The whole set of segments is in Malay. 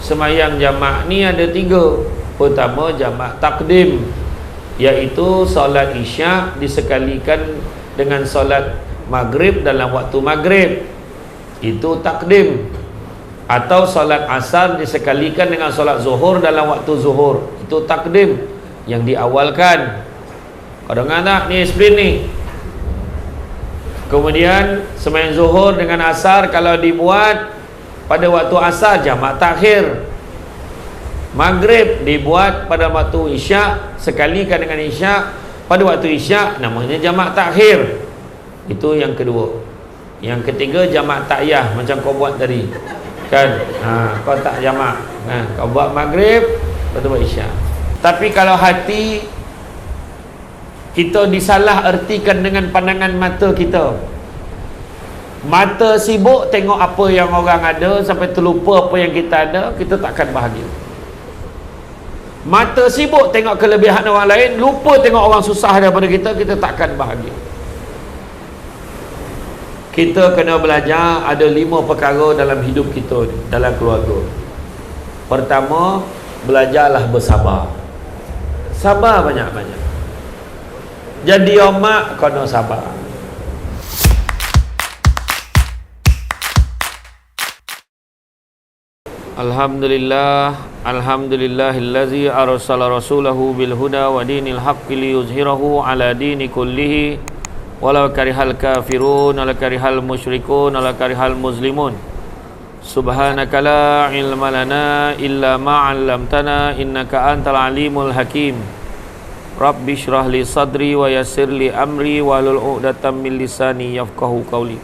Semayang jamak ni ada 3. Pertama, jamak takdim, iaitu solat isyak disekalikan dengan solat maghrib dalam waktu maghrib, itu takdim. Atau solat asar disekalikan dengan solat zuhur dalam waktu zuhur, itu takdim, yang diawalkan. Kau dengar tak ni sprint ni? Kemudian semayang zuhur dengan asar kalau dibuat pada waktu asar, jamak takhir. Maghrib dibuat pada waktu isyak, sekalikan dengan isyak pada waktu isyak, namanya jamak takhir. Itu yang kedua. Yang ketiga, jamak takyah, macam kau buat tadi kan. Kau tak jamak, kau buat maghrib, lepas tu buat isyak. Tapi kalau hati kita disalah ertikan dengan pandangan mata kita, mata sibuk tengok apa yang orang ada sampai terlupa apa yang kita ada, kita takkan bahagia. Mata sibuk tengok kelebihan orang lain, lupa tengok orang susah daripada kita, kita takkan bahagia. Kita kena belajar ada 5 perkara dalam hidup kita, dalam keluarga. Pertama, belajarlah bersabar. Sabar banyak-banyak. Jadi mak kena sabar. Alhamdulillah, alhamdulillahillazi arsala rasulahu bil huda wa dinil haqqi liyuzhirahu ala dini kullihi walau karihal kafirun wala karihal musyrikun wala karihal muslimun. Subhanaka la ilma lana illa ma 'allamtana innaka antal alimul hakim. Rabbi shrah li sadri wa yassir li amri wahlul 'uqdatam min lisani yafqahu qawli.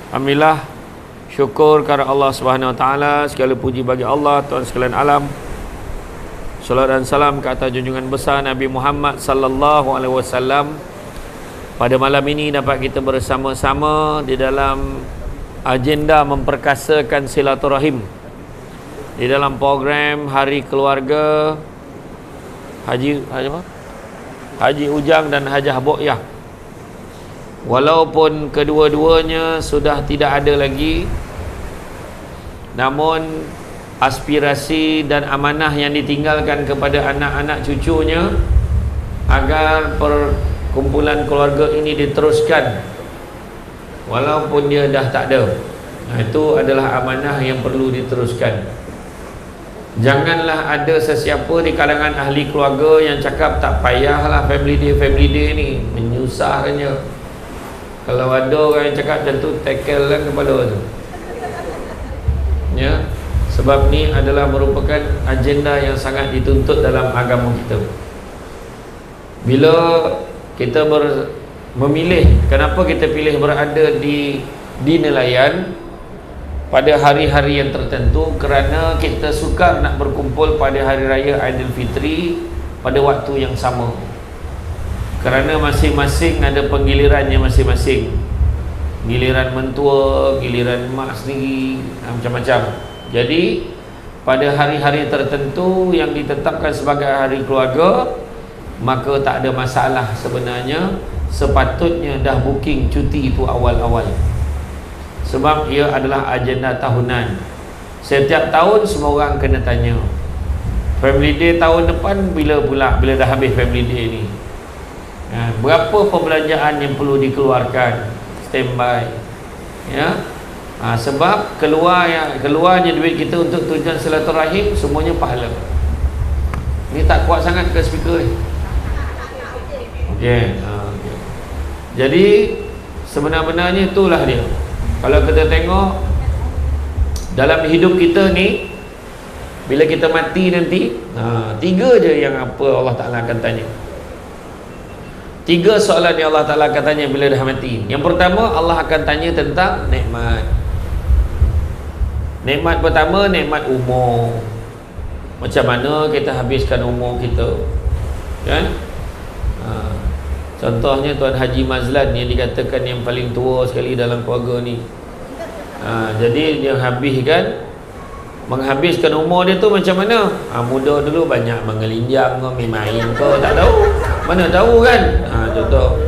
Alhamdulillah, syukur kepada Allah Subhanahu Wa Taala, segala puji bagi Allah Tuhan sekalian alam. Salat dan salam ke atas junjungan besar Nabi Muhammad sallallahu alaihi wasallam. Pada malam ini dapat kita bersama-sama di dalam agenda memperkasakan silaturahim di dalam program Hari Keluarga Haji Ujang dan Hajah Bokyah. Walaupun kedua-duanya sudah tidak ada lagi, namun aspirasi dan amanah yang ditinggalkan kepada anak-anak cucunya agar perkumpulan keluarga ini diteruskan walaupun dia dah tak ada. Itu adalah amanah yang perlu diteruskan. Janganlah ada sesiapa di kalangan ahli keluarga yang cakap tak payahlah family day ni, menyusahkannya. Kalau ada orang yang cakap macam tu, tackle lah kepala tu, ya. Sebab ni adalah merupakan agenda yang sangat dituntut dalam agama kita. Bila kita memilih, kenapa kita pilih berada di nelayan pada hari-hari yang tertentu? Kerana kita suka nak berkumpul pada hari raya Aidilfitri pada waktu yang sama. Kerana masing-masing ada penggilirannya masing-masing. Giliran mentua, giliran mak sendiri, macam-macam. Jadi pada hari-hari tertentu yang ditetapkan sebagai hari keluarga, maka tak ada masalah sebenarnya. Sepatutnya dah booking cuti itu awal-awal, sebab ia adalah agenda tahunan. Setiap tahun semua orang kena tanya, family day tahun depan bila pula, bila dah habis family day ni, berapa perbelanjaan yang perlu dikeluarkan, standby, ya. Sebab keluarnya duit kita untuk tujuan silaturahim semuanya pahala. Ni tak kuat sangat ke speaker ni? Okey. Jadi sebenarnya itulah dia. Kalau kita tengok dalam hidup kita ni, bila kita mati nanti, 3 je yang apa Allah Ta'ala akan tanya. 3 soalan yang Allah Ta'ala akan tanya bila dah mati. Yang pertama, Allah akan tanya tentang nikmat. Nikmat pertama, nikmat umur. Macam mana kita habiskan umur kita, kan? Contohnya Tuan Haji Mazlan yang dikatakan yang paling tua sekali dalam keluarga ni. Jadi dia menghabiskan umur dia tu macam mana? Muda dulu banyak mengelinjang, main kau tak tahu. Mana tahu kan? Contoh.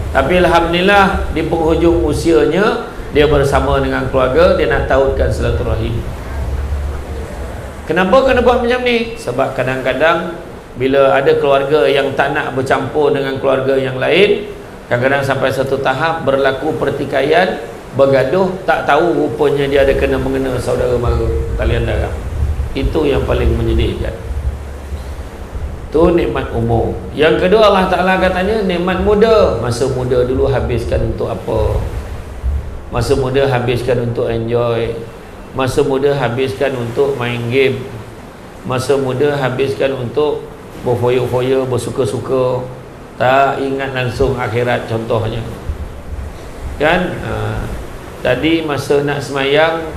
Tapi alhamdulillah di penghujung usianya dia bersama dengan keluarga, dia nak tautkan silaturahim. Kenapa kena buat macam ni? Sebab kadang-kadang bila ada keluarga yang tak nak bercampur dengan keluarga yang lain, kadang-kadang sampai satu tahap berlaku pertikaian, bergaduh, tak tahu rupanya dia ada kena mengena saudara mara talian darah. Itu yang paling menyedihkan. Itu nikmat umur. Yang kedua, Allah Ta'ala katanya nikmat muda. Masa muda dulu habiskan untuk apa? Masa muda habiskan untuk enjoy. Masa muda habiskan untuk main game. Masa muda habiskan untuk berfoya-foya, bersuka-suka, tak ingat langsung akhirat contohnya. Kan? Tadi masa nak semayang,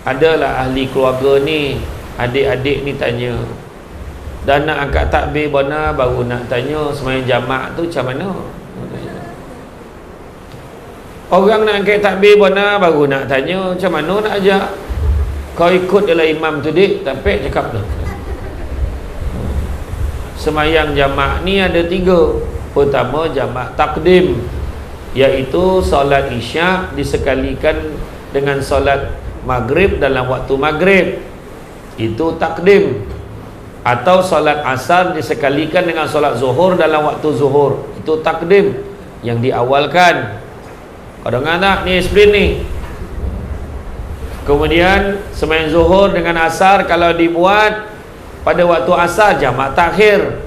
adalah ahli keluarga ni, adik-adik ni tanya, dan nak angkat takbir bona baru nak tanya semayang jamak tu macam mana. Orang nak angkat takbir bona baru nak tanya macam mana nak ajak. Kau ikut dalam imam tu dik, tapi cakap dah. Semayang jamak ni ada 3. Pertama, jamak takdim, iaitu solat isyak disekalikan dengan solat maghrib dalam waktu maghrib, itu takdim. Atau solat asar disekalikan dengan solat zuhur dalam waktu zuhur, itu takdim, yang diawalkan. Kau dengar tak ni explain ni? Kemudian sembahyang zuhur dengan asar kalau dibuat pada waktu asar, jamak takhir.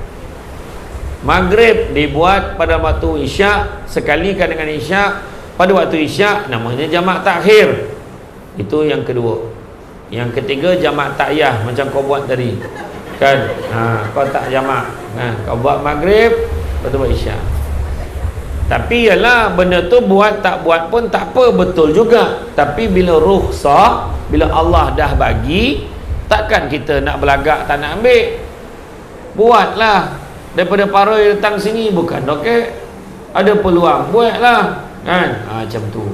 Maghrib dibuat pada waktu isyak, sekalikan dengan isyak pada waktu isyak, namanya jamak takhir. Itu yang kedua. Yang ketiga, jamak takyah macam kau buat tadi kan. Kau tak jamak, kau buat maghrib, lepas tu buat isyak. Tapi ialah benda tu buat tak buat pun tak apa, betul juga. Tapi bila rukhsah, bila Allah dah bagi, takkan kita nak belagak tak nak ambil. Buatlah. Daripada paroi datang sini bukan okey, ada peluang, buatlah kan. Macam tu.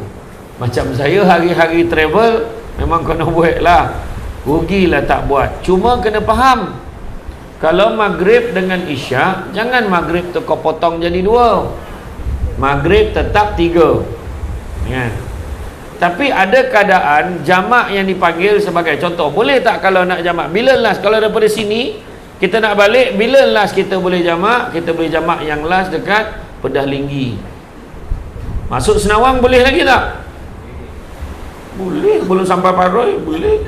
Macam saya hari-hari travel, memang kena buatlah. Rugilah tak buat. Cuma kena faham, kalau maghrib dengan isyak, jangan maghrib tu kau potong jadi 2. Maghrib tetap 3 ya. Tapi ada keadaan jamak yang dipanggil sebagai contoh. Boleh tak kalau nak jamak? Bila last? Kalau daripada sini kita nak balik, bila last kita boleh jamak? Kita boleh jamak yang last dekat Pedah Linggi. Masuk Senawang boleh lagi tak? Boleh. Belum sampai Paroi boleh.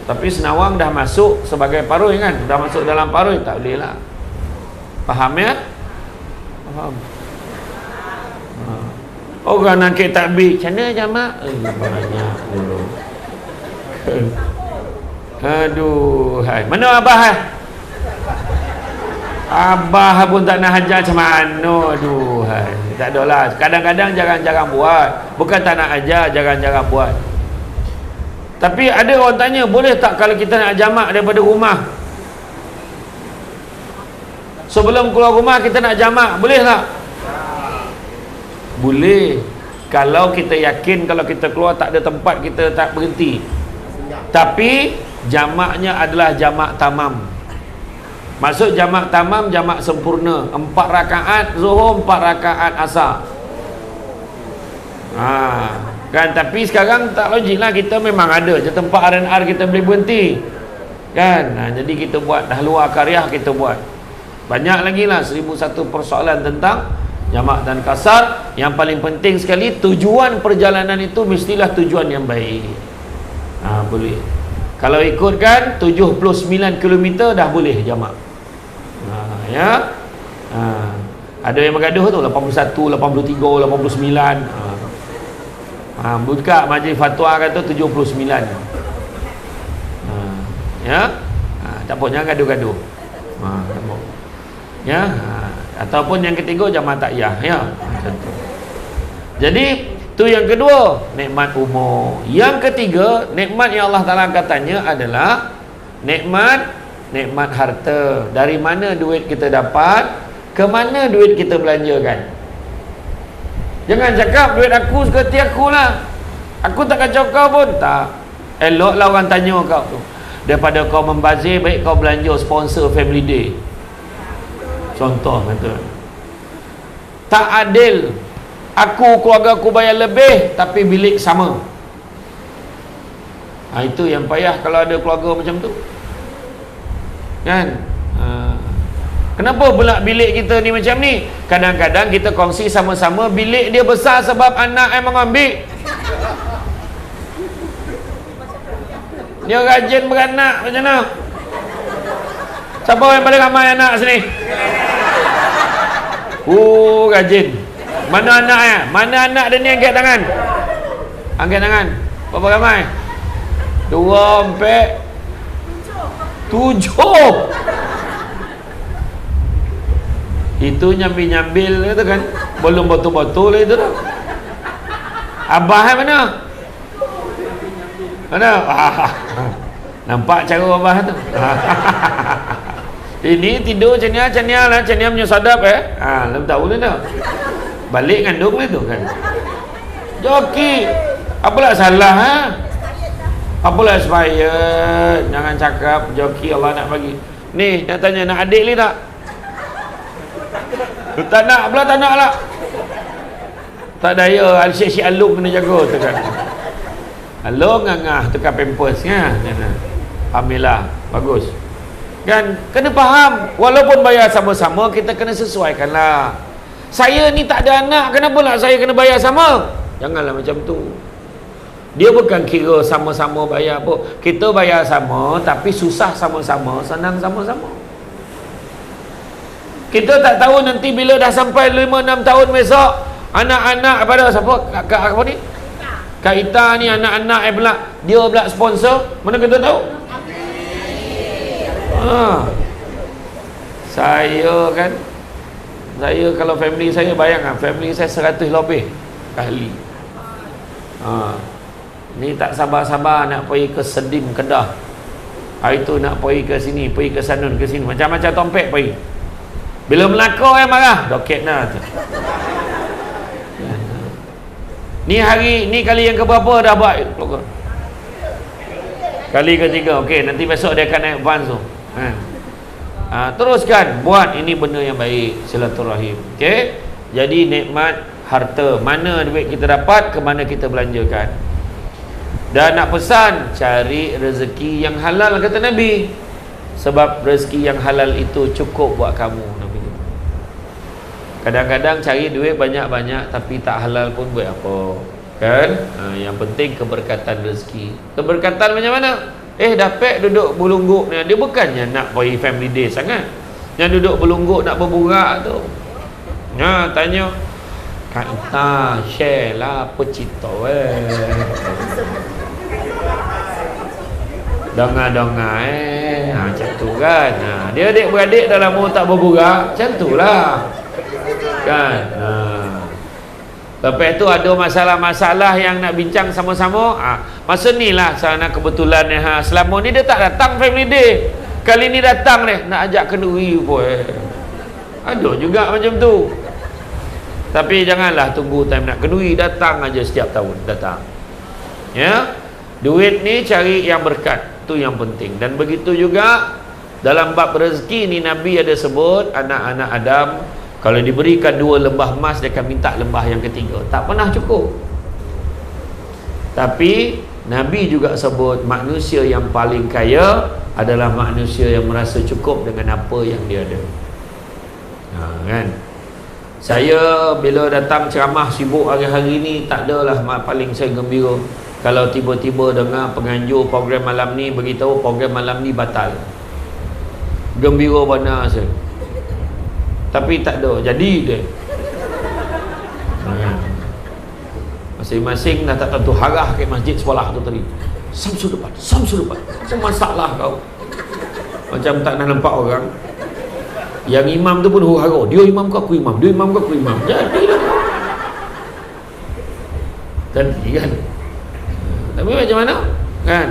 Tapi Senawang dah masuk sebagai Paroi kan? Dah masuk dalam Paroi, tak boleh lah. Faham ya? Faham. Orang nak ke takbir, macam mana jamak? Banyak dulu. Aduh, hai. Mana abah? Abah pun tak nak ajar macam mana. Aduh, hai. Tak ada lah. Kadang-kadang jarang-jarang buat. Bukan tak nak ajar, jarang-jarang buat. Tapi ada orang tanya, boleh tak kalau kita nak jamak daripada rumah? Sebelum keluar rumah kita nak jamak, boleh tak? Boleh. Kalau kita yakin kalau kita keluar tak ada tempat, kita tak berhenti. Tapi jamaknya adalah jamak tamam. Maksud jamak tamam, jamak sempurna. 4 rakaat zuhur, 4 rakaat asar. Kan, tapi sekarang tak logik lah. Kita memang ada je tempat R&R kita boleh berhenti kan. Jadi kita buat, dah luar karya kita buat. Banyak lagi lah, 1001 persoalan tentang jamak dan kasar. Yang paling penting sekali, tujuan perjalanan itu mestilah tujuan yang baik. Boleh. Kalau ikutkan 79 km dah boleh jamak. Ya. Ada yang bergaduh tu 81, 83, 89. Buka majlis fatwa kata 79. Ya. Tak apa, jangan gaduh-gaduh. Ya. Ataupun yang ketiga jamak takyah ya. Jadi tu yang kedua, nikmat umur. Yang ketiga, nikmat yang Allah Taala katanya adalah nikmat harta. Dari mana duit kita dapat, ke mana duit kita belanjakan. Jangan cakap duit aku seperti aku lah, aku tak kacau kau pun. Tak. Eloklah orang tanya kau tu. Daripada kau membazir, baik kau belanja sponsor family day. Contoh kata, tak adil. Aku, keluarga aku bayar lebih tapi bilik sama. Itu yang payah kalau ada keluarga macam tu, kan? Kenapa pula bilik kita ni macam ni? Kadang-kadang kita kongsi sama-sama, bilik dia besar sebab anak yang mengambil. Dia rajin beranak macam mana? Siapa yang paling ramai anak sini? Rajin. Mana anaknya? Mana anak dia ni? Angkat tangan. Angkat tangan. Berapa ramai? 2, 4, 7. Itu nyambil-nyambil itu kan, belum betul-betul itu dah. Abah mana? Mana? Nampak cara abah tu. Ini tidur cenia lah, cenia punya sadap belum tahu dah. Balik ngandung tu kan. Joki. Apalah salah Apalah expired. Jangan cakap joki Allah nak bagi. Ni nak tanya, nak adik ni tak? Tak nak pula, tak nak lah. Tak daya, Syekh Alung kena jaga tu kan. Alung ngangah tukar pampers kan. Alhamdulillah, bagus. Kan, kena faham. Walaupun bayar sama-sama, kita kena sesuaikan lah. Saya ni tak ada anak, kenapa lah saya kena bayar sama? Janganlah macam tu. Dia bukan kira sama-sama bayar pun. Kita bayar sama, tapi susah sama-sama, senang sama-sama. Kita tak tahu nanti bila dah sampai 5-6 tahun besok, anak-anak pada siapa? Kak apa ni? Kak Ita ni anak-anak pula, dia pula sponsor. Mana kita tahu? Saya kan, saya kalau family saya, bayangkan family saya 100 lebih ahli. Ni tak sabar-sabar nak pergi ke Sedim, Kedah. Hari tu nak pergi ke sini, pergi ke sana, ke sini, macam-macam tompek pergi. Bila melakau marah, doket dah tu. Ni hari ni kali yang keberapa dah buat keluarga? Kali ketiga. Okey, nanti besok dia akan naik advance tu. Teruskan buat, ini benda yang baik, silaturahim. Okey. Jadi nikmat harta, mana duit kita dapat, ke mana kita belanjakan. Dan nak pesan, cari rezeki yang halal kata Nabi. Sebab rezeki yang halal itu cukup buat kamu, Nabi. Kadang-kadang cari duit banyak-banyak tapi tak halal pun buat apa, kan? Yang penting keberkatan rezeki. Keberkatan macam mana? Dapat duduk berlungguk ni. Dia bukannya nak pergi family day sangat. Yang duduk berlungguk nak berburak tu. Tanya Kak Ita, share lah apa cerita Donga-donga macam tu kan. Dia adik-beradik dalam rumah tak berburak, macam tu lah kan. Lepas tu ada masalah-masalah yang nak bincang sama-sama. Masa ni lah sana kebetulan selama ni dia tak datang family day. Kali ni datang ni nak ajak kenduri pun. Ada juga macam tu. Tapi janganlah tunggu time nak kenduri, datang aja setiap tahun datang. Ya. Duit ni cari yang berkat, tu yang penting. Dan begitu juga dalam bab rezeki ni, Nabi ada sebut anak-anak Adam kalau diberikan 2 lembah emas, dia akan minta lembah yang ketiga. Tak pernah cukup. Tapi Nabi juga sebut manusia yang paling kaya adalah manusia yang merasa cukup dengan apa yang dia ada. Kan? Saya bila datang ceramah sibuk hari-hari ni, tak adalah paling saya gembira kalau tiba-tiba dengar penganjur program malam ni beritahu program malam ni batal. Gembira benar saya. Tapi tak ada jadi dia. Masing-masing dah tak tentu harah ke masjid sekolah tu tadi. Samsul depan. Semua masalah kau. Macam tak nak nampak orang. Yang imam tu pun huru-hara. Dia imam ke aku imam? Dia imam ke aku imam? Jadi dah. Jadi kan. Tapi macam mana? Kan?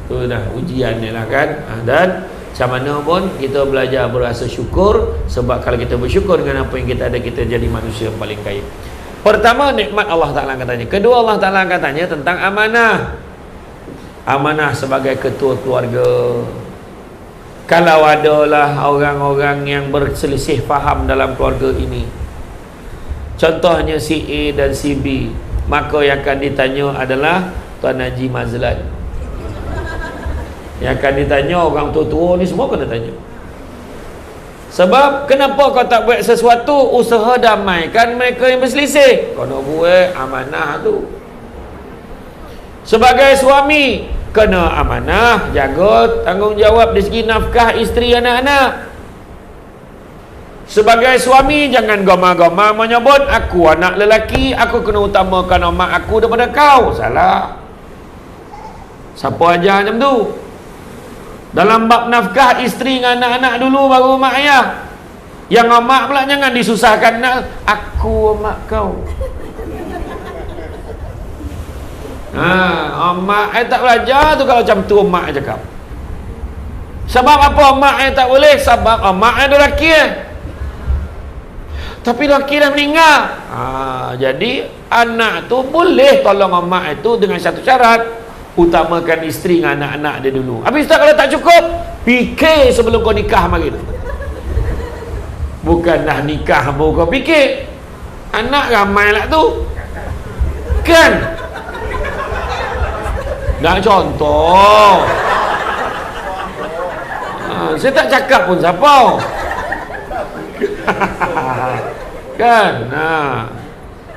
Tu dah ujian ni lah kan. Dan macam mana pun kita belajar berasa syukur. Sebab kalau kita bersyukur dengan apa yang kita ada, kita jadi manusia yang paling kaya. Pertama, nikmat Allah Ta'ala katanya. Kedua, Allah Ta'ala katanya tentang amanah. Amanah sebagai ketua keluarga. Kalau adalah orang-orang yang berselisih faham dalam keluarga ini, contohnya si A dan si B, maka yang akan ditanya adalah Tuan Haji Mazlan. Yang akan ditanya orang tua-tua ni semua kena tanya. Sebab kenapa kau tak buat sesuatu usaha damaikan mereka yang berselisih? Kau nak buat amanah tu. Sebagai suami kena amanah, jaga tanggungjawab dari segi nafkah isteri anak-anak. Sebagai suami jangan goma-goma menyebut aku anak lelaki, aku kena utamakan mak aku daripada kau. Salah. Siapa ajar macam tu? Dalam bab nafkah isteri dengan anak-anak dulu baru mak ayah. Yang mak pula jangan disusahkan nak aku mak kau. Mak tak belajar tu kalau macam tu mak cakap. Sebab apa mak tak boleh? Sebab mak ada lelaki tapi lelaki dah meninggal. Jadi anak tu boleh tolong mak itu dengan satu syarat, utamakan isteri dengan anak-anak dia dulu. Habis tak, kalau tak cukup, fikir sebelum kau nikah mari tu. Bukan dah nikah baru kau fikir. Anak ramai lah tu. Kan? Nak contoh. Saya tak cakap pun siapa. Kan?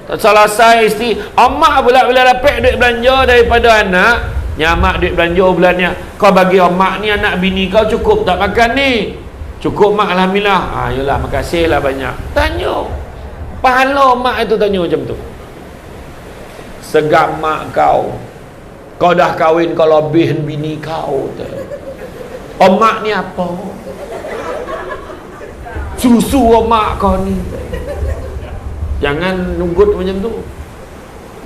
Tak salah saya isteri. Amak pula bila dapat duit belanja daripada anak, nyamak duit belanja bulannya, kau bagi amak ni anak bini kau cukup tak makan ni? Cukup mak, alhamdulillah. Yalah, makasih lah banyak. Tanya. Pahala mak itu tanya macam tu. Segam mak kau. Kau dah kahwin kau lebih bini kau tu. Mak ni apa? Susu mak kau ni. Jangan nunggut macam tu.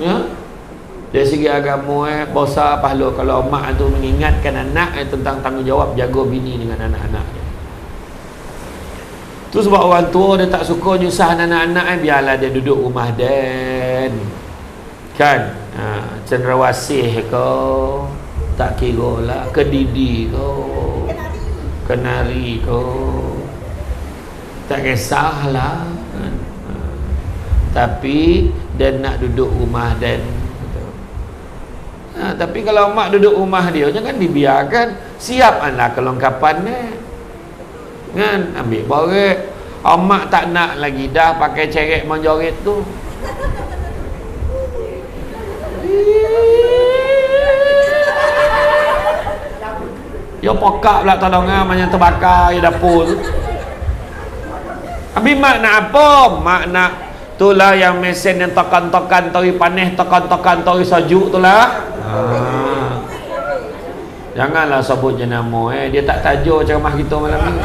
Ya? Dari segi agama besar pahala kalau mak tu mengingatkan anak tentang tanggungjawab jaga bini dengan anak-anak. Tu sebab orang tua dia tak suka nyusah anak-anak biarlah dia duduk rumah dan kan cenderawasih kau tak kira lah, kedidi kau, kenari kau, tak kisahlah kan. Tapi dia nak duduk rumah dan tapi kalau mak duduk rumah dia jangan dibiarkan, siapkanlah kelengkapan kan, ambil borek. Mak tak nak lagi dah pakai ceret menjoret tu. Ya pokak pula tolongan macam terbakar ya dapur tu. Habis mak nak apa? Mak nak itulah yang mesin yang tekan-tekan tori panas, tekan-tekan tori sejuk itulah. Janganlah sebut jenama dia tak tajuk ceramah kita malam ni.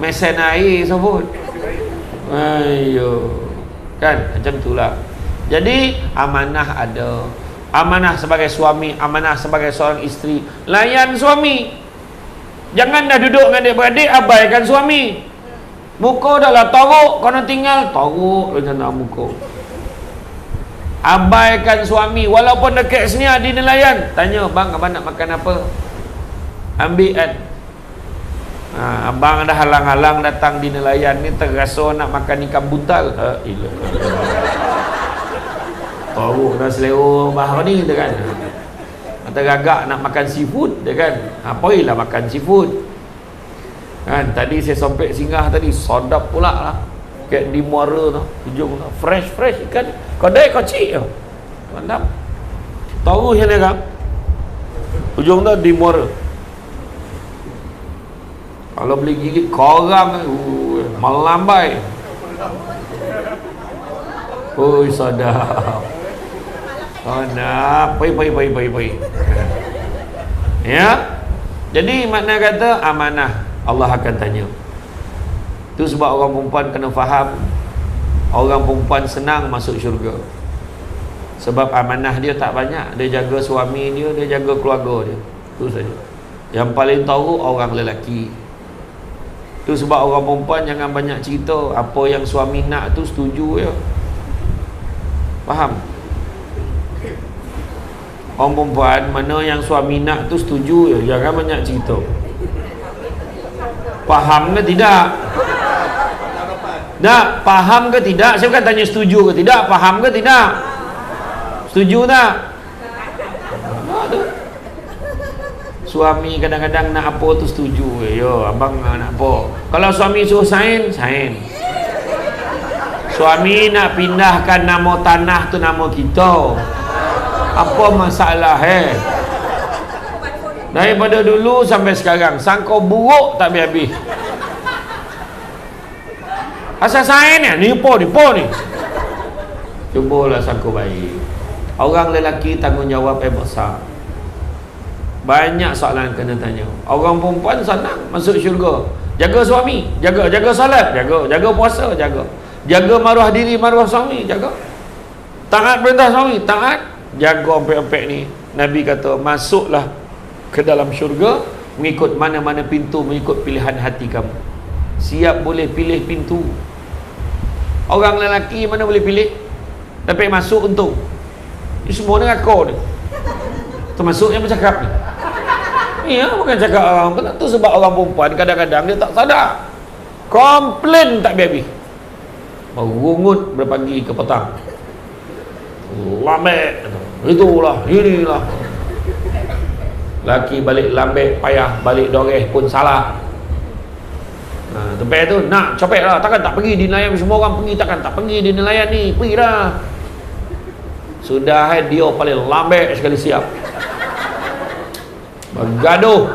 Mesin air sebut. Ayo. Kan macam itulah. Jadi amanah ada. Amanah sebagai suami, amanah sebagai seorang isteri. Layan suami. Jangan dah duduk dengan adik-beradik abaikan suami. Muka dah lah teruk, kau nak tinggal teruk macam nak muka. Abaikan suami walaupun dekat sini di nelayan. Tanya, bang abang nak makan apa? Ambil kan. Abang dah halang-halang datang di nelayan ni, terasa nak makan ikan buntal. Teruk dah selera bahar ni dia kan. Teragak nak makan seafood dia kan. Apalah makan seafood. Kan tadi saya sampai singgah tadi sedap pula lah. Kat di muara tu, hujung tu fresh ikan. Kedai kecil tu. Mantap. Tahu yang kan? Hujung tu di muara. Kalau beli gigit korang melambai. Oi sedap. Oh nak pai. Ya. Jadi makna kata amanah Allah akan tanya. Itu sebab orang perempuan kena faham, orang perempuan senang masuk syurga. Sebab amanah dia tak banyak. Dia jaga suami dia, dia jaga keluarga dia. Itu saja. Yang paling tahu orang lelaki. Itu sebab orang perempuan jangan banyak cerita. Apa yang suami nak tu setuju ya. Faham? Orang perempuan mana yang suami nak tu setuju ya. Jangan banyak cerita. Faham ke tidak? Tak, faham ke tidak? Saya bukan tanya setuju ke tidak. Faham ke tidak? Setuju tak? suami kadang-kadang nak apa tu setuju. Yo, abang nak apa. Kalau suami suruh sign. Suami nak pindahkan nama tanah tu nama kita. Apa masalah Daripada dulu sampai sekarang sangka buruk tak habis-habis. Asal sign ni nipu ni. Cubalah sangka baik. Orang lelaki tanggungjawab besar. Banyak soalan kena tanya. Orang perempuan senang masuk syurga. Jaga suami, jaga salat, jaga puasa, jaga maruah diri, maruah suami, jaga. Taat perintah suami, taat, jaga ompek-ompek ni. Nabi kata, masuklah ke dalam syurga mengikut mana-mana pintu, mengikut pilihan hati kamu. Siap boleh pilih pintu. Orang lelaki mana boleh pilih? Tapi masuk untung. Ini semua neraka ni. Termasuk yang bercakap ni. Ya, bukan cakap orang. Tu sebab orang perempuan kadang-kadang dia tak sadar. Komplain tak habis-habis. Merungut berpagi ke petang. Lambek. Itulah, inilah. Laki balik lambek, payah. Balik doreh pun salah. Tempat tu nak copet lah. Takkan tak pergi di nelayan. Semua orang pergi, takkan tak pergi di nelayan ni. Pergi dah. Sudah dia paling lambek sekali siap. Bergaduh.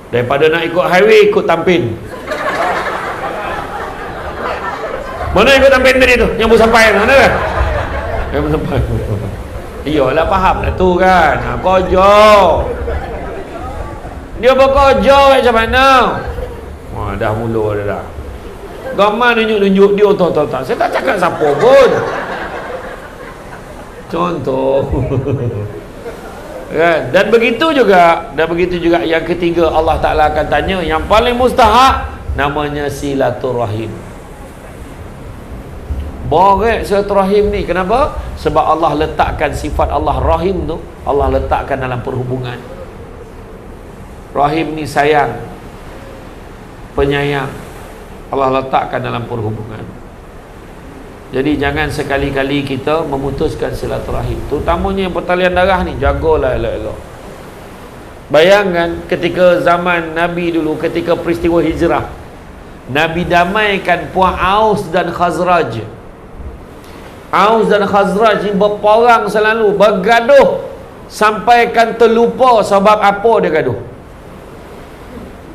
Daripada nak ikut highway, ikut tampin. Mana ikut tampin tadi tu? Yang baru sampai mana kan? Yang baru sampai. Iyalah faham lah tu kan. Kojo. Dia berkojo macam mana? Wah, dah mula dah. Gambar nunjuk-nunjuk dia tak. Saya tak cakap siapa pun. Contoh. Kan? Dan begitu juga yang ketiga Allah Ta'ala akan tanya yang paling mustahak, namanya silaturahim. Borek silaturahim ni. Kenapa? Sebab Allah letakkan sifat Allah rahim tu, Allah letakkan dalam perhubungan. Rahim ni sayang, penyayang, Allah letakkan dalam perhubungan. Jadi jangan sekali-kali kita memutuskan silaturahim, terutamanya yang pertalian darah ni. Jagalah elok-elok. Bayangkan ketika zaman Nabi dulu, ketika peristiwa hijrah, Nabi damaikan puak Aus dan Khazraj. Aus dan Khazraj ni berperang selalu, bergaduh sampaikan terlupa sebab apa dia gaduh.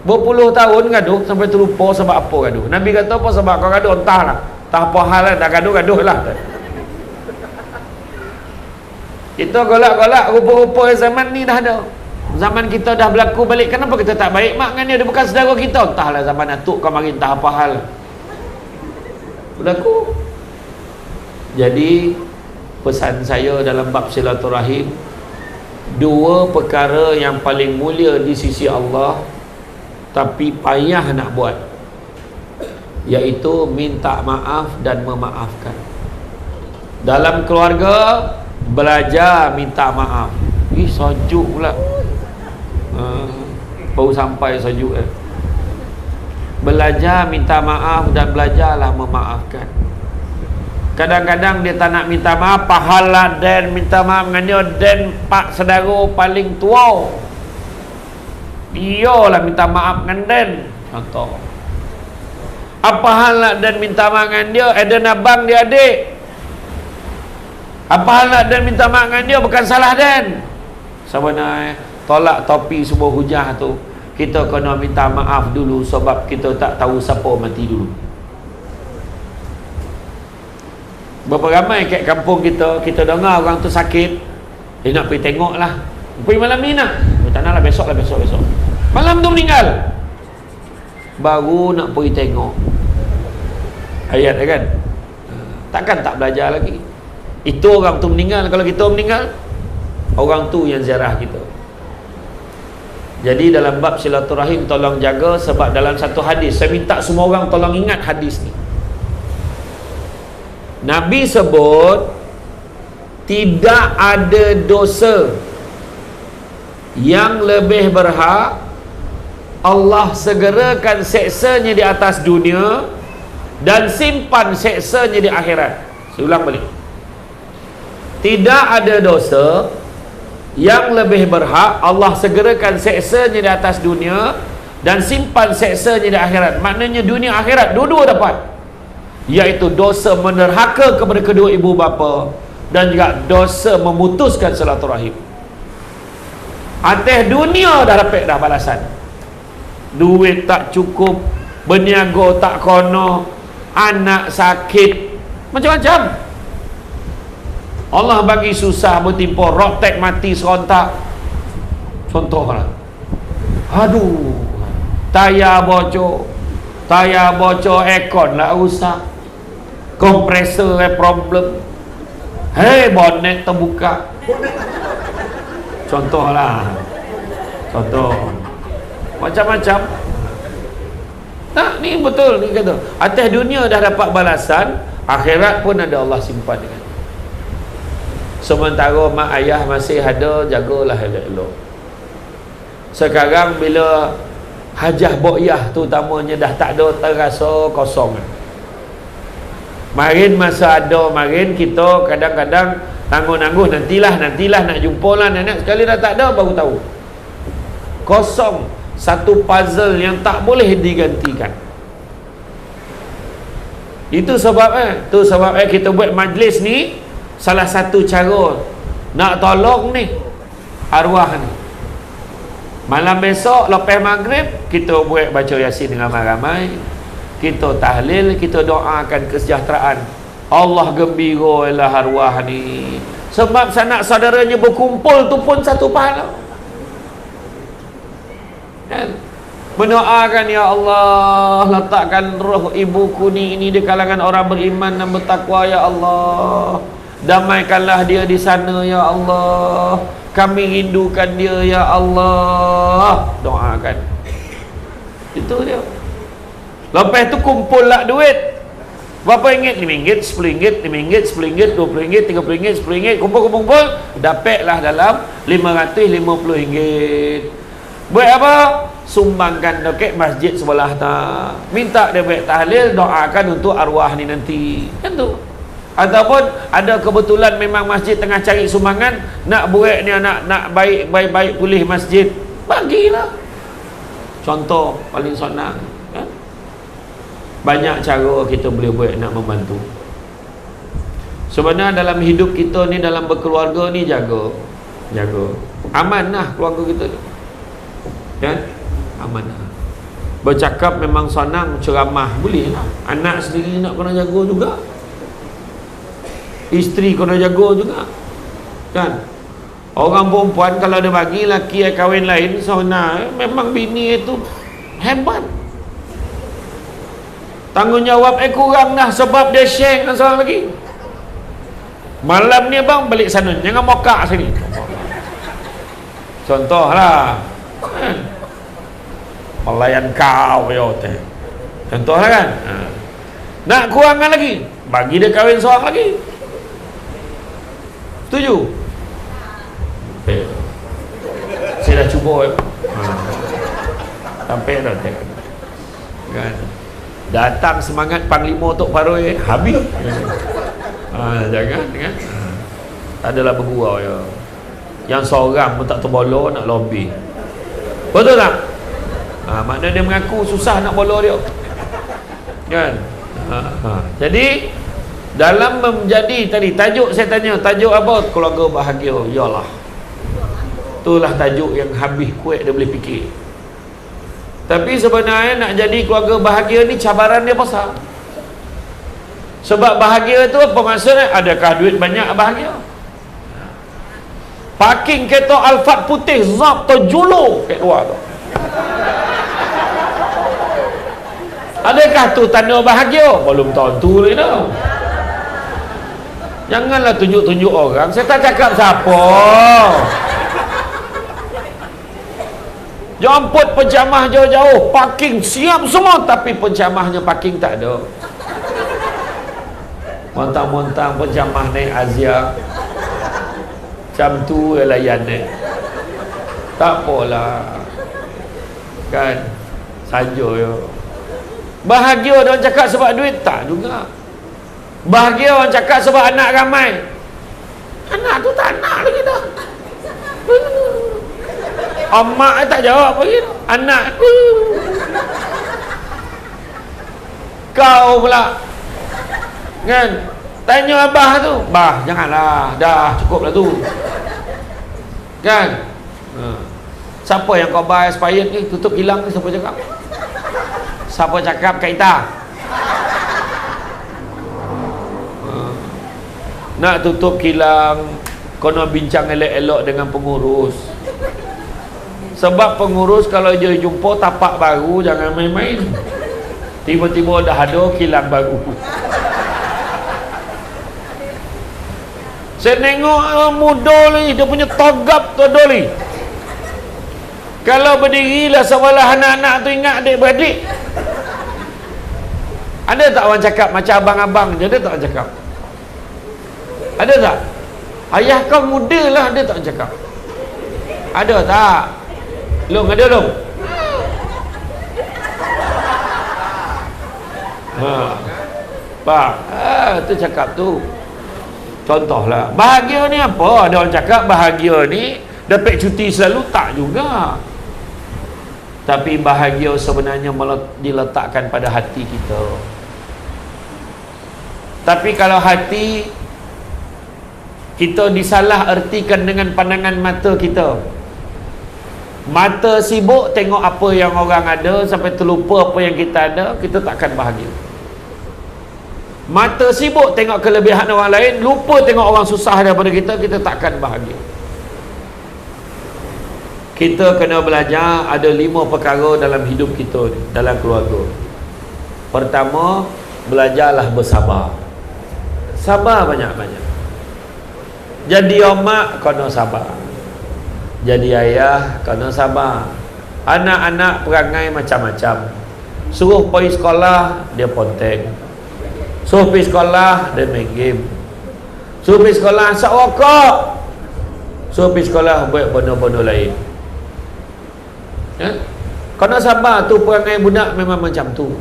Berpuluh tahun gaduh sampai terlupa sebab apa gaduh. Nabi kata apa sebab kau gaduh? Entahlah. Tak apa hal lah, dah gaduh-gaduh lah. Kita golak-golak rupa-rupa zaman ni dah ada. Zaman kita dah berlaku balik. Kenapa kita tak baik mak dengan dia? Dia bukan saudara kita. Entahlah zaman atuk kau mari entah apa hal. Berlaku. Jadi pesan saya dalam bab silaturahim, dua perkara yang paling mulia di sisi Allah tapi payah nak buat, iaitu minta maaf dan memaafkan. Dalam keluarga, belajar minta maaf. Sejuk pula. Baru sampai sejuk. Belajar minta maaf dan belajarlah memaafkan. Kadang-kadang dia tak nak minta maaf, pahala dan minta maaf dengan dia, dan pak saudara paling tua, dia lah minta maaf dengan Dan. Contoh, apa hal nak Dan minta maaf dengan dia? Dan abang dia adik. Apa hal nak Dan minta maaf dengan dia? Bukan salah Dan. Sebenarnya tolak topi sebuah hujah tu, kita kena minta maaf dulu sebab kita tak tahu siapa mati dulu. Berapa ramai kat kampung kita dengar orang tu sakit, nak pergi tengok lah. Pergi malam ni nak? Tak nak lah, besok. Malam tu meninggal, baru nak pergi tengok. Ayat kan? Takkan tak belajar lagi. Itu orang tu meninggal. Kalau kita meninggal, orang tu yang ziarah kita. Jadi dalam bab silaturahim tolong jaga, sebab dalam satu hadis, saya minta semua orang tolong ingat hadis ni. Nabi sebut tidak ada dosa yang lebih berhak Allah segerakan seksanya di atas dunia dan simpan seksanya di akhirat. Saya ulang balik. Tidak ada dosa Yang lebih berhak Allah segerakan seksanya di atas dunia dan simpan seksanya di akhirat. Maknanya dunia akhirat dua-dua dapat, iaitu dosa menerhaka kepada kedua ibu bapa dan juga dosa memutuskan silaturahim. Atas dunia dah dapat dah balasan. Duit tak cukup, berniaga tak kono, anak sakit, macam-macam. Allah bagi susah bertimpa, rotek mati serontak. Contohlah, aduh, tayar bocor, aircon lah rusak, kompresor problem, bonet terbuka. Contoh macam-macam. Tak, ni betul ni kata. Atas dunia dah dapat balasan, akhirat pun ada Allah simpan dengan. Sementara mak ayah masih ada, jagalah elok-elok. Sekarang bila hajah boyah tu utamanya dah tak ada, terasa kosong. Marin masa ada, marin kita kadang-kadang tangguh-tangguh, nantilah nak jumpa lah nenek, sekali dah tak ada baru tahu. Kosong. Satu puzzle yang tak boleh digantikan. Itu sebabnya kita buat majlis ni, salah satu cara nak tolong ni arwah ni. Malam besok lepas maghrib kita buat baca Yasin dengan ramai-ramai, kita tahlil, kita doakan kesejahteraan. Allah gembira lah arwah ni, sebab sanak saudaranya berkumpul tu pun satu pahala. Mendoakan, ya Allah, letakkan roh ibuku ni di kalangan orang beriman dan bertakwa, ya Allah. Damaikanlah dia di sana, ya Allah. Kami rindukan dia, ya Allah. Doakan. Itu dia. Lepas tu kumpul lah duit. Berapa ringgit? RM5, RM10, RM5, RM10, RM20, RM30, RM10. Kumpul. Dapatlah dalam RM550. Buat apa? Sumbangkan dekat masjid sebelah tak. Minta dia buat tahlil, doakan untuk arwah ni nanti. Kan tu. Ataupun ada kebetulan memang masjid tengah cari sumbangan, nak buat ni, nak baik pulih masjid, bagilah. Contoh paling senang, kan? Banyak cara kita boleh buat nak membantu. Sebenarnya dalam hidup kita ni, dalam berkeluarga ni, jaga amanah keluarga kita ni, kan? Amanah. Bercakap memang senang, ceramah boleh lah. Anak sendiri nak kena jaga juga, isteri kena jaga juga, kan? Orang perempuan kalau dia bagi laki kahwin lain, memang bini itu hebat. Tanggungjawab kurang dah, sebab dia share dengan seorang lagi. Malam ni bang balik sana, jangan mokak sini. Contoh lah, kan? Melayan kau ya teh. Contoh lah, kan? Nak kurangkan lagi, bagi dia kahwin seorang lagi. Setuju? Saya dah cuba sampai dah tengok, kan? Datang semangat Panglima Tok Paroi, habis. Jangan, kan? Tak adalah bergurau ya. Yang seorang pun tak terbolor nak lobby. Betul tak? Maknanya dia mengaku susah nak bolor dia, kan? Jadi dalam menjadi tadi tajuk saya tanya, tajuk apa? Keluarga bahagia. Yalah, itulah tajuk yang habis kuat dia boleh fikir. Tapi sebenarnya nak jadi keluarga bahagia ni cabaran dia besar. Sebab bahagia tu apa maksudnya? Adakah duit banyak bahagia? Parking kereta Alphard putih zap terjulur kat luar tu, adakah tu tanda bahagia? Belum tentu lagi tau. Janganlah tunjuk-tunjuk orang. Saya tak cakap siapa. Jemput penceramah jauh-jauh, parking siap semua, tapi penceramahnya parking tak ada. Montang-montang penceramah naik Azia, macam tu layan ni. Tak apalah, kan? Saja ya. Bahagia orang cakap sebab duit? Tak juga. Bahagia orang cakap sebab anak ramai. Anak tu tak nak lagi dah. Emak tak jawab lagi. Anak kau pula kan tanya abah tu, bah janganlah, dah cukup lah tu kan. Siapa yang kau buy expired ni, tutup hilang ni, siapa cakap? Siapa cakap Kak Ita? Nak tutup kilang, kena bincang elok-elok dengan pengurus. Sebab pengurus kalau dia jumpa tapak baru, jangan main-main. Tiba-tiba dah ada kilang baru. Saya tengok muda ni, dia punya togap tu ada ni. Kalau berdirilah sebelah anak-anak tu ingat adik-beradik. Ada tak orang cakap macam abang-abang je? Ada tak orang cakap? Ada tak? Ayah kau muda lah, ada tak orang cakap? Ada tak? Long, ada long? Pak, tu cakap tu. Contohlah, bahagia ni apa? Ada orang cakap bahagia ni dapat cuti selalu, tak juga. Tapi bahagia sebenarnya diletakkan pada hati kita. Tapi kalau hati kita disalah ertikan dengan pandangan mata kita, mata sibuk tengok apa yang orang ada sampai terlupa apa yang kita ada, kita takkan bahagia. Mata sibuk tengok kelebihan orang lain, lupa tengok orang susah daripada kita, kita takkan bahagia. Kita kena belajar ada 5 perkara dalam hidup kita, dalam keluarga. Pertama, belajarlah bersabar. Sabar banyak-banyak. Jadi mak kena sabar, jadi ayah kena sabar. Anak-anak perangai macam-macam. Suruh pergi sekolah, dia ponteng. Suruh pergi sekolah, dia main game. Suruh pergi sekolah, asap rokok. Suruh pergi sekolah, buat benda-benda lain. Kena sabar tu, perangai budak memang macam tu.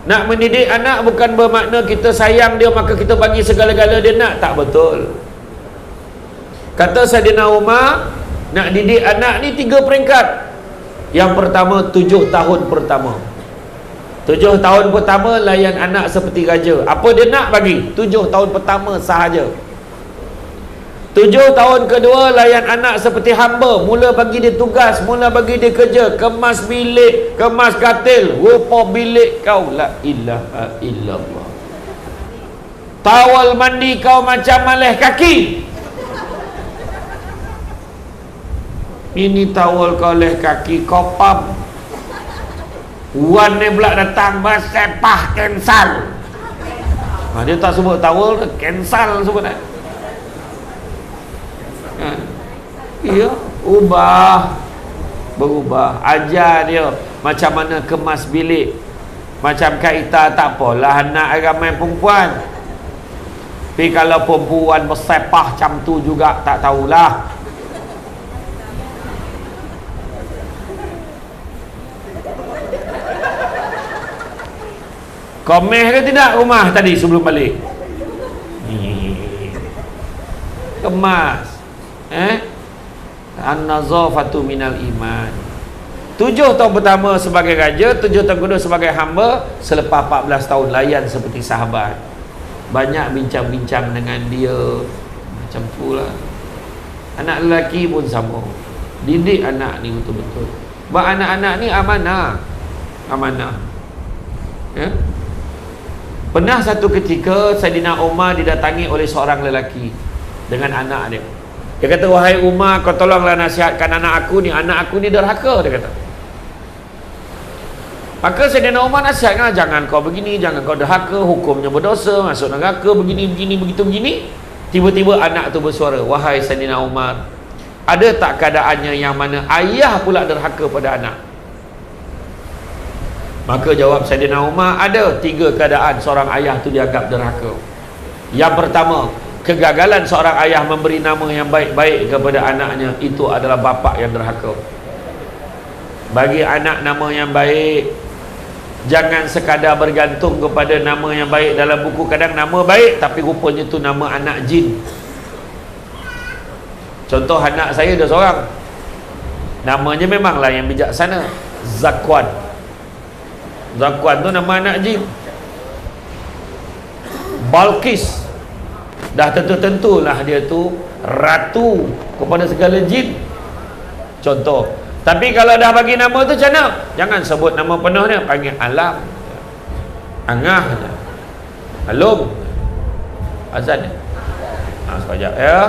Nak mendidik anak bukan bermakna kita sayang dia maka kita bagi segala-gala dia nak, tak betul. Kata Saidina Umar, nak didik anak ni 3 peringkat. Yang pertama, 7 tahun pertama. 7 tahun pertama layan anak seperti raja. Apa dia nak bagi? 7 tahun pertama sahaja. 7 tahun kedua layan anak seperti hamba. Mula bagi dia tugas, mula bagi dia kerja. Kemas bilik, kemas katil, rupa bilik kau. La ilaha illallah. Tawal mandi kau macam maleh kaki. Ini tawal kau leh kaki, kau pam. Wan ni pula datang bersepah cancel. Dia tak sebut tawal, cancel sebut tak? Ya, berubah. Ajar dia macam mana kemas bilik. Macam Kak Ita tak apalah anak ramai perempuan. Tapi kalau perempuan bersepah macam tu juga tak tahulah. Komeh ke tidak rumah tadi sebelum balik? Kemas. An-nazafatu minal iman. 7 tahun pertama sebagai raja, 7 tahun kedua sebagai hamba, selepas 14 tahun layan seperti sahabat. Banyak bincang-bincang dengan dia. Macam tu lah. Anak lelaki pun sama. Didik anak ni betul-betul. Sebab anak-anak ni amanah. Amanah. Ya? Pernah satu ketika Saidina Umar didatangi oleh seorang lelaki dengan anak dia. Dia kata, wahai Umar, kau tolonglah nasihatkan anak aku ni derhaka, dia kata. Maka Saidina Umar nasihatkan, jangan kau begini, jangan kau derhaka, hukumnya berdosa, masuk neraka, begini, begitu begini. Tiba-tiba anak tu bersuara, wahai Saidina Umar, ada tak keadaannya yang mana ayah pula derhaka pada anak? Maka jawab Saidina Umar, ada 3 keadaan seorang ayah tu dianggap derhaka. Yang pertama, kegagalan seorang ayah memberi nama yang baik-baik kepada anaknya, itu adalah bapa yang derhaka. Bagi anak nama yang baik, jangan sekadar bergantung kepada nama yang baik dalam buku. Kadang nama baik tapi rupanya tu nama anak jin. Contoh, anak saya ada seorang, Namanya memanglah yang bijaksana, Zakwan. Zakwan tu nama anak jin. Balqis, dah tentu-tentulah dia tu ratu kepada segala jin. Contoh. Tapi kalau dah bagi nama tu macam mana? Jangan sebut nama penuh dia, panggil Alam, Angah, Alum, Azan. Sekejap ya.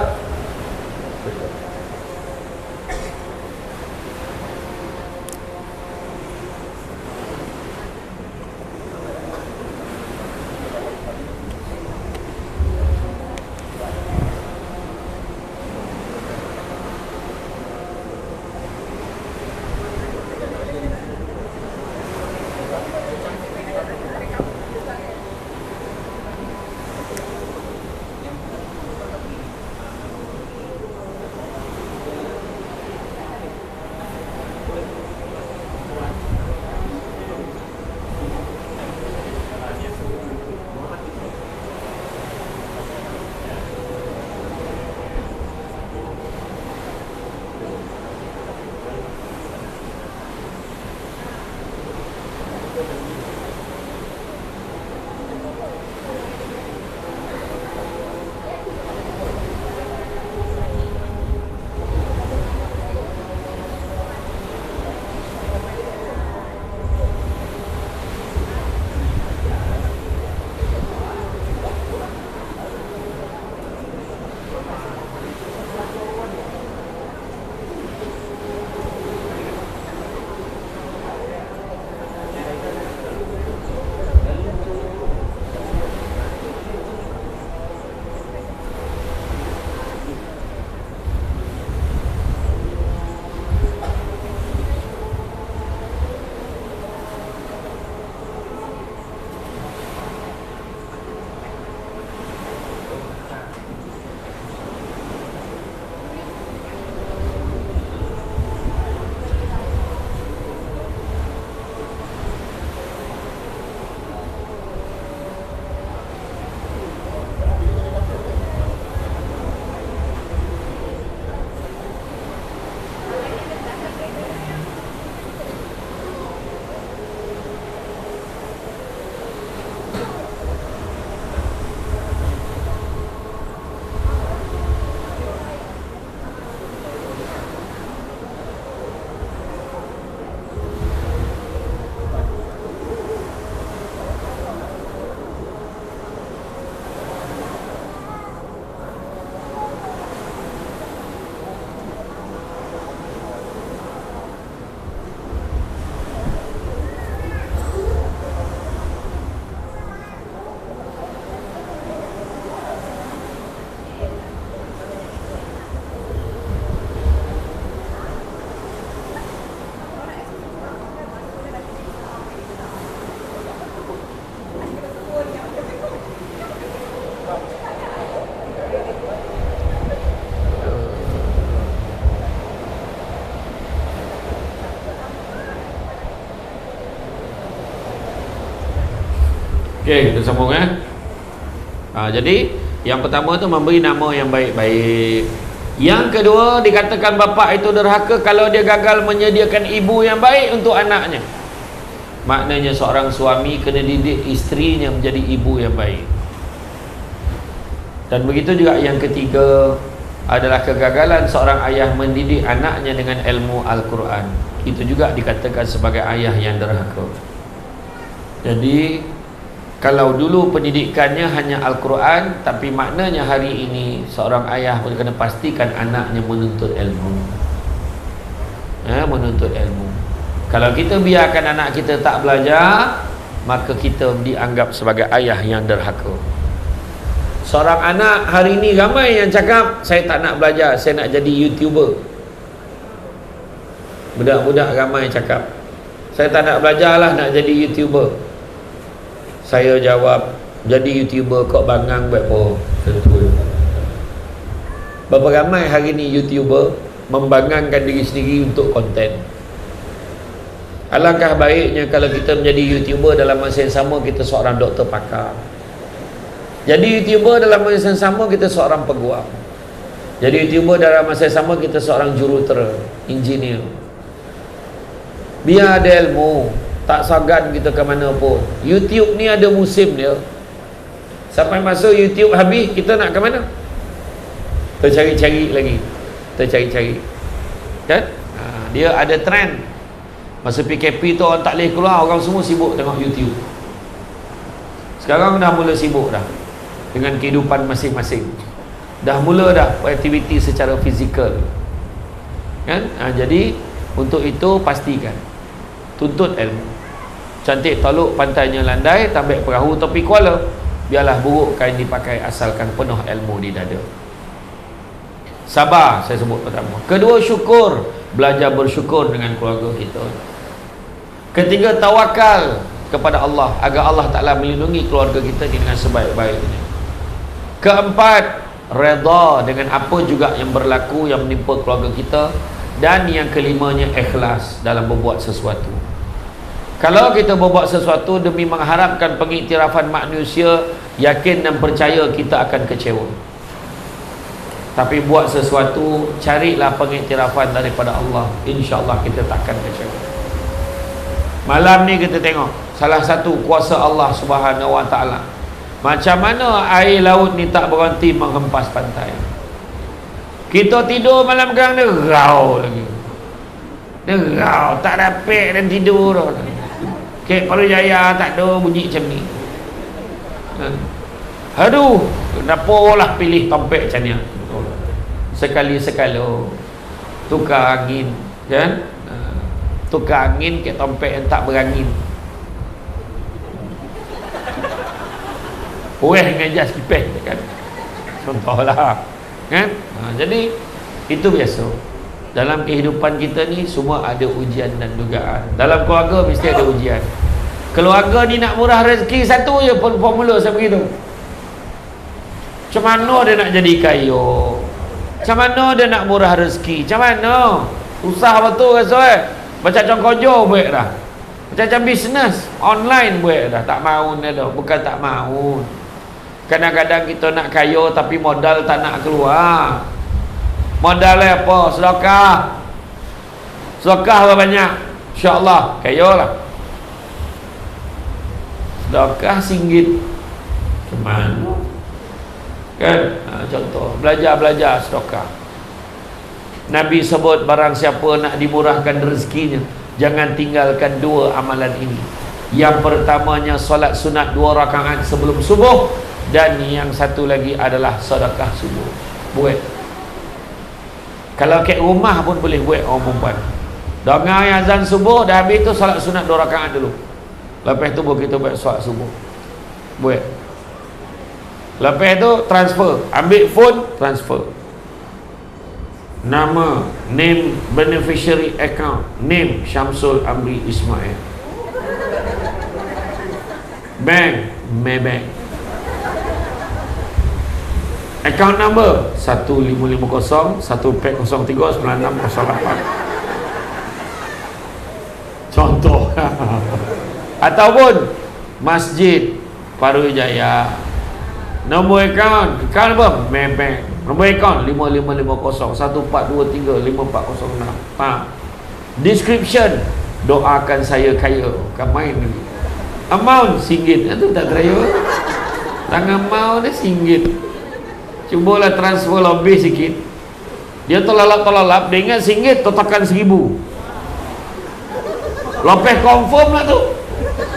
Okey, kita sambung jadi yang pertama tu memberi nama yang baik-baik. Yang kedua dikatakan bapa itu derhaka kalau dia gagal menyediakan ibu yang baik untuk anaknya. Maknanya seorang suami kena didik isterinya menjadi ibu yang baik. Dan begitu juga yang ketiga adalah kegagalan seorang ayah mendidik anaknya dengan ilmu Al-Quran. Itu juga dikatakan sebagai ayah yang derhaka. Jadi kalau dulu pendidikannya hanya Al-Quran, tapi maknanya hari ini seorang ayah pun kena pastikan anaknya menuntut ilmu. Menuntut ilmu. Kalau kita biarkan anak kita tak belajar, maka kita dianggap sebagai ayah yang derhaka. Seorang anak hari ini ramai yang cakap, saya tak nak belajar, saya nak jadi YouTuber. Budak-budak ramai cakap, saya tak nak belajar lah, nak jadi YouTuber. Saya jawab, jadi YouTuber kok bangang buat apa? Tentu. Berapa ramai hari ni YouTuber membangangkan diri sendiri untuk konten. Alangkah baiknya kalau kita menjadi YouTuber dalam masa yang sama kita seorang doktor pakar. Jadi YouTuber dalam masa yang sama kita seorang peguam. Jadi YouTuber dalam masa yang sama kita seorang jurutera, engineer. Biar ada ilmu, tak sagan kita ke mana pun. YouTube ni ada musim dia. Sampai masa YouTube habis, kita nak ke mana? Tercari-cari lagi. Tercari-cari. Kan? Dia ada trend. Masa PKP tu orang tak boleh keluar, orang semua sibuk tengok YouTube. Sekarang dah mula sibuk dah dengan kehidupan masing-masing. Dah mula dah aktiviti secara fizikal. Kan? Jadi untuk itu pastikan tuntut ilmu. Cantik tolok pantainya landai, tambah perahu tepi kuala. Biarlah buruk kain dipakai asalkan penuh ilmu di dada. Sabar saya sebut pertama. Kedua, syukur. Belajar bersyukur dengan keluarga kita. Ketiga, tawakal kepada Allah agar Allah Ta'ala melindungi keluarga kita dengan sebaik-baiknya. Keempat, redha dengan apa juga yang berlaku yang menimpa keluarga kita. Dan yang kelimanya, ikhlas dalam berbuat sesuatu. Kalau kita berbuat sesuatu demi mengharapkan pengiktirafan manusia, yakin dan percaya kita akan kecewa. Tapi buat sesuatu, carilah pengiktirafan daripada Allah, InsyaAllah kita takkan kecewa. Malam ni kita tengok salah satu kuasa Allah Subhanahu Wa Ta'ala, macam mana air laut ni tak berhenti menghempas pantai. Kita tidur malam sekarang dia rau lagi. Dia rau, tak dapat dan tidur dah. Kek Paru Jaya tak ada bunyi macam ni. Aduh, kenapa lah pilih tompek macam ni? Sekali-sekala tukar angin, kan? Tukar angin ke tompek yang tak berangin. Puas dengan jas kipeh, kan? Contohlah, kan? Jadi itu biasa. Dalam kehidupan kita ni semua ada ujian dan dugaan. Dalam keluarga mesti ada ujian. Keluarga ni nak murah rezeki satu je formula saya begitu. Macam mana dia nak jadi kaya? Macam mana dia nak murah rezeki? Macam mana? Usah betul rasa macam kerja buat dah. Macam bisnes online buat dah. Tak mahu dah. Bukan tak mahu. Kadang-kadang kita nak kaya tapi modal tak nak keluar. Modalnya apa? Sedekah. Sedekah lah banyak, InsyaAllah kaya lah. Sedekah RM1 macam mana? Kan? Contoh, belajar sedekah. Nabi sebut barang siapa nak dimurahkan rezekinya, jangan tinggalkan dua amalan ini. Yang pertamanya solat sunat 2 rakaat sebelum subuh, dan yang satu lagi adalah sedekah subuh. Buat. Kalau kat rumah pun boleh buat orang perempuan. Dengar azan subuh, dah habis tu solat sunat 2 rakaat dulu. Lepas tu baru kita buat solat subuh. Buat. Lepas tu transfer, ambil phone, transfer. Nama, name beneficiary account, name Syamsul Amri Ismail. Bank, Maybank. Account number 1550 103 9608. Contoh. Ataupun Masjid Paru Jaya. Nombor account apa? Maybank. Nombor account 5550 1423 5406. Description, doakan saya kaya. Bukan main lagi. Amount RM1. Itu tak teraya. Tangan mau dia RM1. Cubalah transfer lebih sikit. Dia tolak-tolak, dia ingat RM1, tekan RM1,000. Lepas confirm lah tu.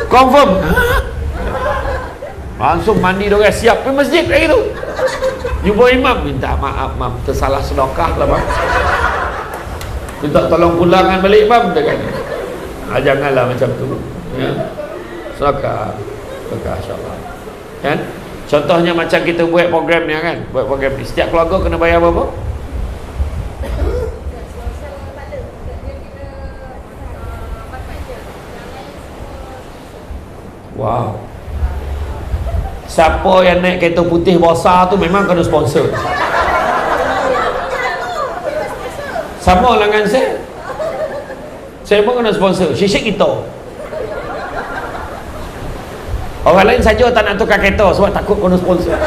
Confirm. Langsung mandi dia orang, siap pergi masjid lagi tu. Jumpa imam, minta maaf mam, tersalah sedekah lah bang. Minta tolong pulangkan balik mam, dia kata. Janganlah macam tu. Ya. Sedekah. Sedekah insya-Allah. Kan? Contohnya macam kita buat program ni kan. Buat program ni. Setiap keluarga kena bayar berapa? Wow. Siapa yang naik kereta putih besar tu memang kena sponsor. Sama dengan saya. Saya pun kena sponsor. Syik kita. Orang lain saja tak nak tukar kereta sebab takut kena sponsor.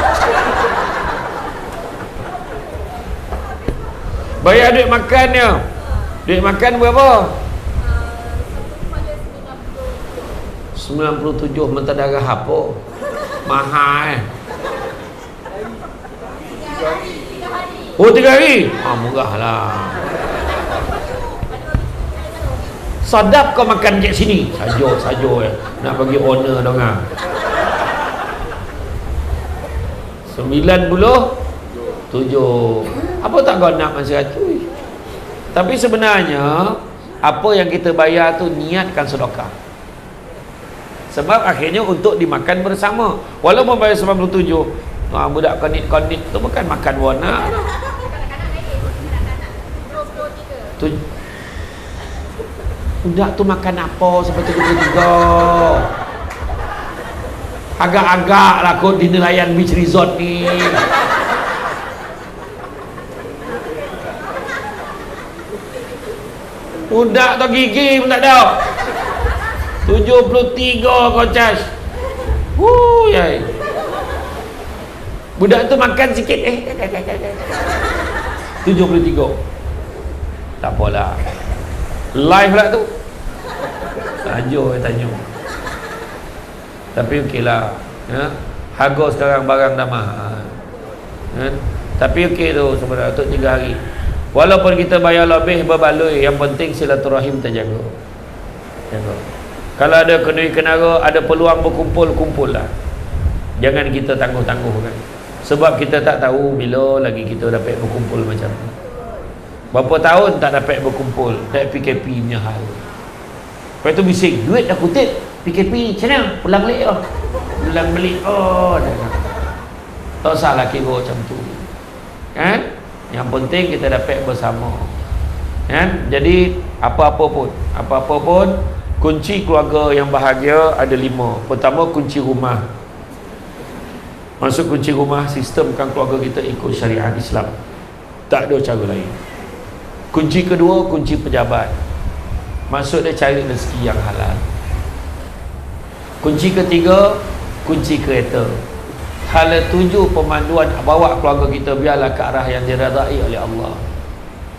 Bayar duit makannya. Duit makan berapa? 97 mentadara apa? Mahal. Oh 3 hari? Murah lah. Sadap kau makan kat sini. Saja ya. Nak bagi owner dong. 97. Apa tak kau nak masa tu? Tapi sebenarnya apa yang kita bayar tu niatkan sedekah. Sebab akhirnya untuk dimakan bersama. Walaupun bayar 97, budak konit tu bukan makan warna. Budak tu makan apa sampai 73? Agak-agak lah kot di nelayan beach resort ni. Budak tu gigi pun tak ada. 73 kau charge. Yai. Budak tu makan sikit 73. Tak apalah. Live lah tu. Saja tanya. Tapi okeylah, ya. Harga sekarang barang dah mahal. Ya? Tapi okey tu sebenarnya untuk 3 hari. Walaupun kita bayar lebih berbaloi, yang penting silaturahim terjaga. Jaga. Kalau ada kenara, ada peluang berkumpul, kumpullah. Jangan kita tangguh-tangguhkan. Sebab kita tak tahu bila lagi kita dapat berkumpul macam ni. Berapa tahun tak dapat berkumpul, tak PKP punya hal. Lepas tu bising, duit dah kutip, PKP macam mana? Pulang balik oh. Pulang balik oh. Tak salah kira macam tu. Kan? Yang penting kita dapat bersama. Kan? Jadi apa-apa pun kunci keluarga yang bahagia ada 5. Pertama, kunci rumah. Masuk kunci rumah, sistemkan keluarga kita ikut syariat Islam. Tak ada cara lain. Kunci kedua, kunci pejabat. Maksud dia cari rezeki yang halal. Kunci ketiga, kunci kereta. Hala 7 pemanduan bawa keluarga kita biarlah ke arah yang diredai oleh Allah.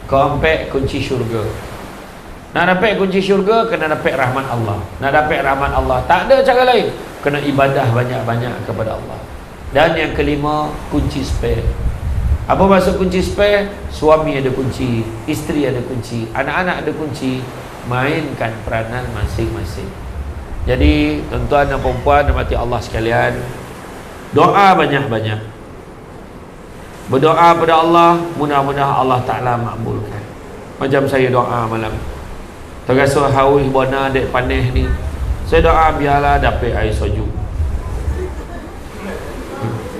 Keempat, kunci syurga. Nak dapat kunci syurga, kena dapat rahmat Allah. Nak dapat rahmat Allah, tak ada cara lain, kena ibadah banyak-banyak kepada Allah. Dan yang kelima, kunci spare. Apa maksud kunci spare? Suami ada kunci, isteri ada kunci, anak-anak ada kunci. Mainkan peranan masing-masing. Jadi tuan-tuan dan puan-puan rahmati Allah sekalian, doa banyak-banyak. Berdoa pada Allah, mudah-mudahan Allah Ta'ala makbulkan. Macam saya doa malam, terasa haus bona dek panih ni, saya doa biarlah dapat air sejuk.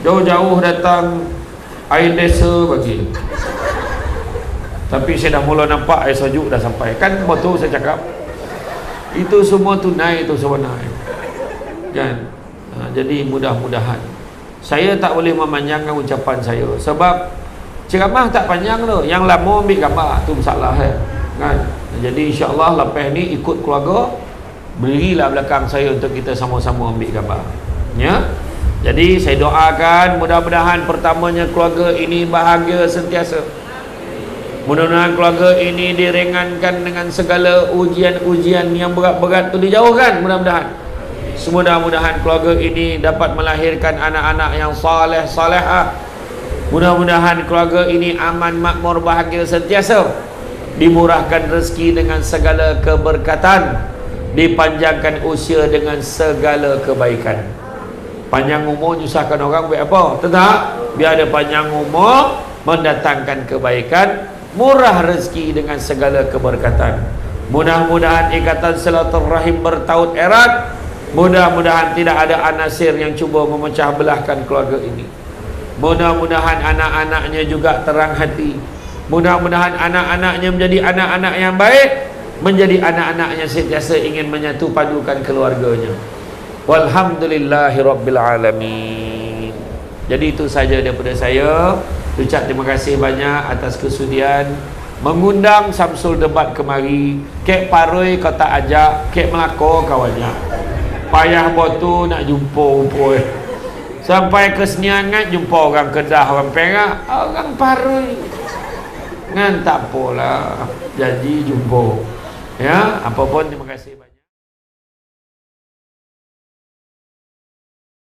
Jauh-jauh datang air desa bagi. Tapi saya dah mula nampak air sejuk dah sampai. Kan betul saya cakap, itu semua tunai itu sebenarnya. Kan? Jadi mudah-mudahan. Saya tak boleh memanjangkan ucapan saya, sebab ceramah tak panjang tu. Yang lama ambil gambar, tu masalah kan. Jadi insya-Allah lepas ni ikut keluarga, berilah belakang saya untuk kita sama-sama ambil gambar. Ya. Jadi saya doakan mudah-mudahan pertamanya keluarga ini bahagia sentiasa. Mudah-mudahan keluarga ini diringankan dengan segala ujian-ujian yang berat-berat tu dijauhkan mudah-mudahan. Mudah-mudahan keluarga ini dapat melahirkan anak-anak yang saleh salehah. Mudah-mudahan keluarga ini aman, makmur, bahagia sentiasa. Dimurahkan rezeki dengan segala keberkatan, dipanjangkan usia dengan segala kebaikan. Panjang umur nyusahkan orang buat apa? Tetap biar ada panjang umur, mendatangkan kebaikan, murah rezeki dengan segala keberkatan. Mudah-mudahan ikatan silaturahim bertaut erat. Mudah-mudahan tidak ada anasir yang cuba memecah belahkan keluarga ini. Mudah-mudahan anak-anaknya juga terang hati. Mudah-mudahan anak-anaknya menjadi anak-anak yang baik, menjadi anak-anak yang sentiasa ingin menyatu padukan keluarganya. Walhamdulillahirabbil alamin. Jadi itu saja daripada saya. Ucap terima kasih banyak atas kesudian mengundang Samsul Debat kemari. Kek Paroi kau tak ajak, Kek Melaka kau ajak. Payah botu nak jumpa umpoi. Sampai ke Seniangat jumpa orang Kedah, orang Perak, orang Paroi. Ngan tak apalah, janji jumpa. Ya, apapun terima kasih banyak.